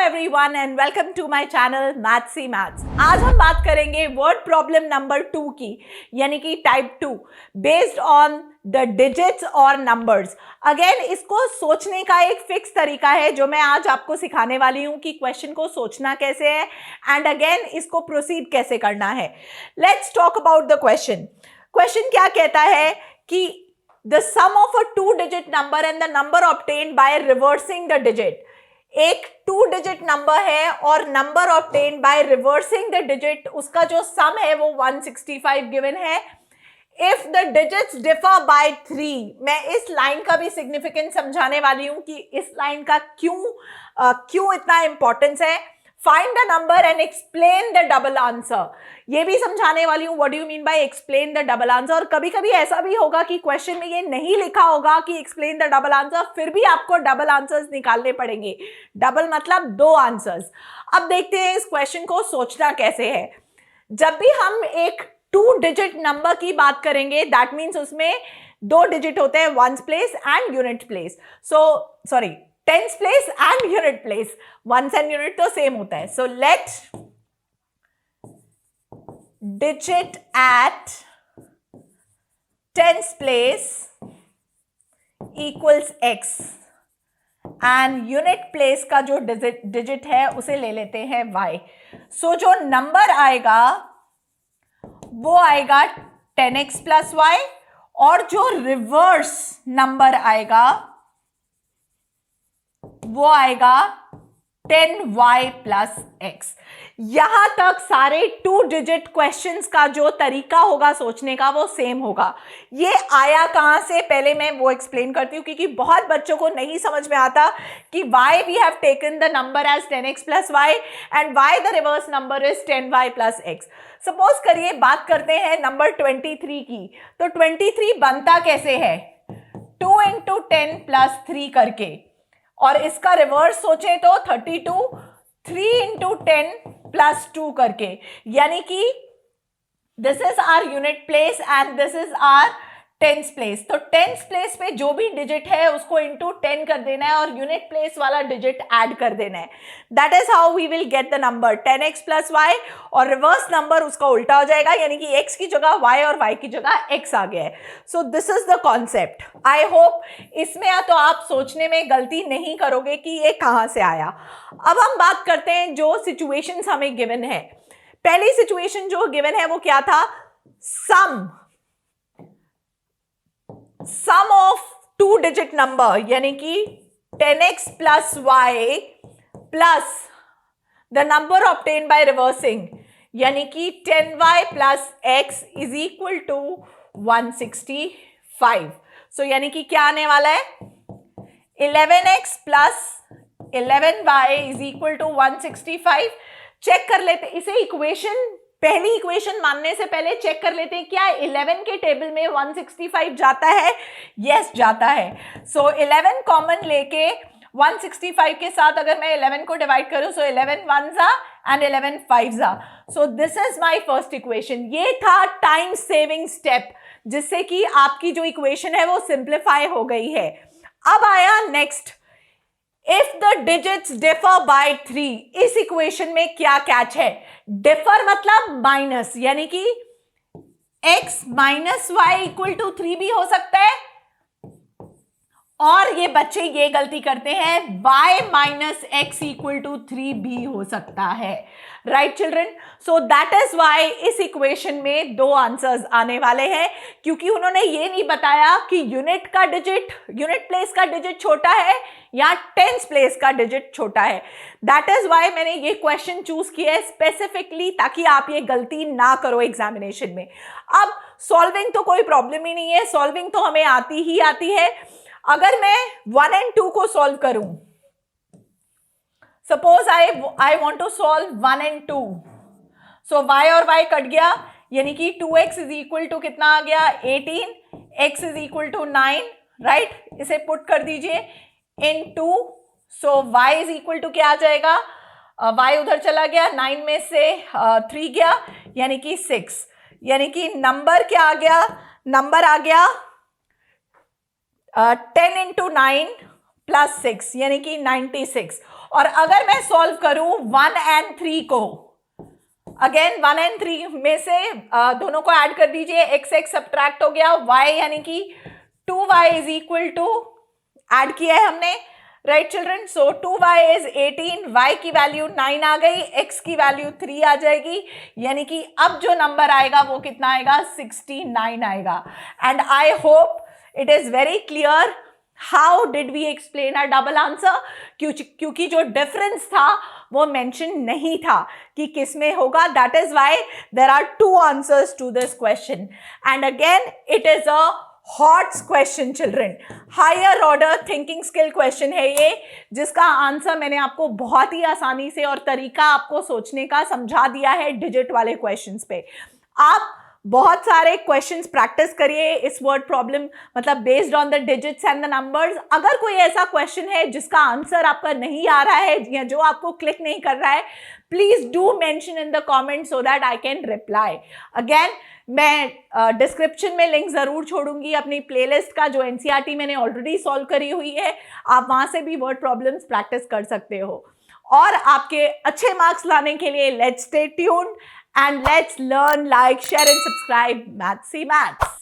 everyone and welcome to my channel Mathsy Maths। आज हम बात करेंगे वर्ड प्रॉब्लम नंबर 2 की, यानी कि type 2 based on the digits और नंबर्स। अगेन इसको सोचने का एक फिक्स तरीका है जो मैं आज आपको सिखाने वाली हूं कि क्वेश्चन को सोचना कैसे है एंड अगेन इसको प्रोसीड कैसे करना है। Let's talk about the question. Question क्या कहता है कि the sum of a 2-digit number and the number obtained by reversing the digit। एक 2-digit नंबर है और number obtained by reversing the digit, उसका जो सम है वो 165 गिवन है। If the digits differ by 3, मैं इस लाइन का भी सिग्निफिकेंस समझाने वाली हूं कि इस लाइन का क्यों इतना इंपॉर्टेंस है। Find the number and explain the double answer, ये भी समझाने वाली हूं। What do you mean by explain the double answer. और कभी कभी ऐसा भी होगा कि क्वेश्चन में ये नहीं लिखा होगा कि एक्सप्लेन द डबल आंसर, फिर भी आपको डबल आंसर्स निकालने पड़ेंगे। डबल मतलब 2 आंसर्स। अब देखते हैं इस क्वेश्चन को सोचना कैसे है। जब भी हम एक 2-डिजिट नंबर की बात करेंगे दैट मीन्स उसमें 2 डिजिट होते हैं, ones place and unit place. Sorry, tens place and unit place. Ones and unit तो सेम होता है। So let digit at tens place equals x and unit place का जो डिजिट है उसे ले लेते हैं y। सो जो नंबर आएगा वो आएगा 10x प्लस y और जो रिवर्स नंबर आएगा वो आएगा 10y प्लस x। यहां तक सारे 2-डिजिट क्वेश्चंस का जो तरीका होगा सोचने का वो सेम होगा। ये आया कहां से, पहले मैं वो एक्सप्लेन करती हूं क्योंकि बहुत बच्चों को नहीं समझ में आता कि why we have taken the number as 10x plus y and why the reverse number is 10y plus x। Suppose करिए बात करते हैं नंबर 23 की, तो 23 बनता कैसे है, 2 into 10 plus 3 करके, और इसका रिवर्स सोचें तो 32 3 into 10 plus 2 करके, यानी कि this is our unit place and this is our tens place. तो टेंस प्लेस पे जो भी डिजिट है उसको इंटू 10 कर देना है और यूनिट प्लेस वाला डिजिट ऐड कर देना है। That is how we will get the number 10x plus y, और रिवर्स नंबर उसका उल्टा हो जाएगा, यानी कि x की जगह y और y की जगह x आ गया है। So this is the concept. I hope इसमें तो आप सोचने में गलती नहीं करोगे कि ये कहां से आया। अब हम बात करते हैं जो सिचुएशंस हमें गिवन है। पहली सिचुएशन जो गिवन है वो क्या था, सम ऑफ 2-डिजिट नंबर, यानी कि 10x plus y plus the number obtain by reversing, यानी कि 10y plus x is equal to 165। So यानी कि क्या आने वाला है, 11x plus 11y is equal to 165। Check कर लेते इसे इक्वेशन, पहली इक्वेशन मानने से पहले चेक कर लेते हैं क्या 11 के टेबल में 165 जाता है। यस जाता है। सो 11 कॉमन लेके 165 के साथ अगर मैं 11 को डिवाइड करूं, सो 11 1 जा एंड 11 5 जा। So this is my first equation. ये था टाइम सेविंग स्टेप जिससे कि आपकी जो इक्वेशन है वो सिंप्लीफाई हो गई है। अब आया next, if the digits differ by 3। इस इक्वेशन में क्या कैच है, डिफर मतलब माइनस, यानी कि x minus Y equal to 3 भी हो सकता है, और ये बच्चे ये गलती करते हैं y minus X equal to 3 भी हो सकता है। Right children, so that is why इस इक्वेशन में 2 आंसर्स आने वाले हैं, क्योंकि उन्होंने ये नहीं बताया कि यूनिट प्लेस का डिजिट छोटा है या टेंस प्लेस का डिजिट छोटा है। दैट इज वाई मैंने ये क्वेश्चन चूज किया है स्पेसिफिकली, ताकि आप ये गलती ना करो एग्जामिनेशन में। अब सॉल्विंग तो कोई प्रॉब्लम ही नहीं है, सॉल्विंग तो हमें आती ही आती है। अगर मैं 1 and 2 को सॉल्व करूं, suppose I want to solve 1 and 2, so y और y कट गया, यानी कि 2x इज इक्वल टू कितना आ गया 18, x is equal to 9। Right, इसे पुट कर दीजिए in 2, so y is equal to क्या आ जाएगा, y उधर चला गया, 9 में से 3 गया, यानी कि 6, यानी कि नंबर क्या आ गया, नंबर आ गया 10 into 9 प्लस 6 यानी कि 96। और अगर मैं सॉल्व करूं 1 and 3 को, अगेन 1 and 3 में से दोनों को ऐड कर दीजिए, x सब्ट्रैक्ट हो गया, y यानी कि 2y is equal to, add किया है हमने, right children. So 2y is 18, y की वैल्यू 9 आ गई, x की वैल्यू 3 आ जाएगी, यानी कि अब जो नंबर आएगा वो कितना आएगा, 69 आएगा। And I hope it is very clear how did we explain our double answer, क्योंकि जो डिफरेंस था वो मेंशन नहीं था कि किस में होगा, that is why there are 2 answers to this question. And again it is a HOT question children, higher order thinking skill question है ये, जिसका आंसर मैंने आपको बहुत ही आसानी से और तरीका आपको सोचने का समझा दिया है डिजिट वाले क्वेश्चंस पे। आप बहुत सारे क्वेश्चंस प्रैक्टिस करिए इस वर्ड प्रॉब्लम, मतलब based on the digits and the numbers. अगर कोई ऐसा क्वेश्चन है जिसका आंसर आपका नहीं आ रहा है या जो आपको क्लिक नहीं कर रहा है, please do mention in the comment so that I can reply. Again मैं डिस्क्रिप्शन में लिंक ज़रूर छोड़ूंगी अपनी प्लेलिस्ट का, जो एनसीईआरटी मैंने ऑलरेडी सॉल्व करी हुई है, आप वहाँ से भी वर्ड प्रॉब्लम्स प्रैक्टिस कर सकते हो। और आपके अच्छे मार्क्स लाने के लिए let's stay tuned and let's learn, like, share and subscribe Mathsy Maths.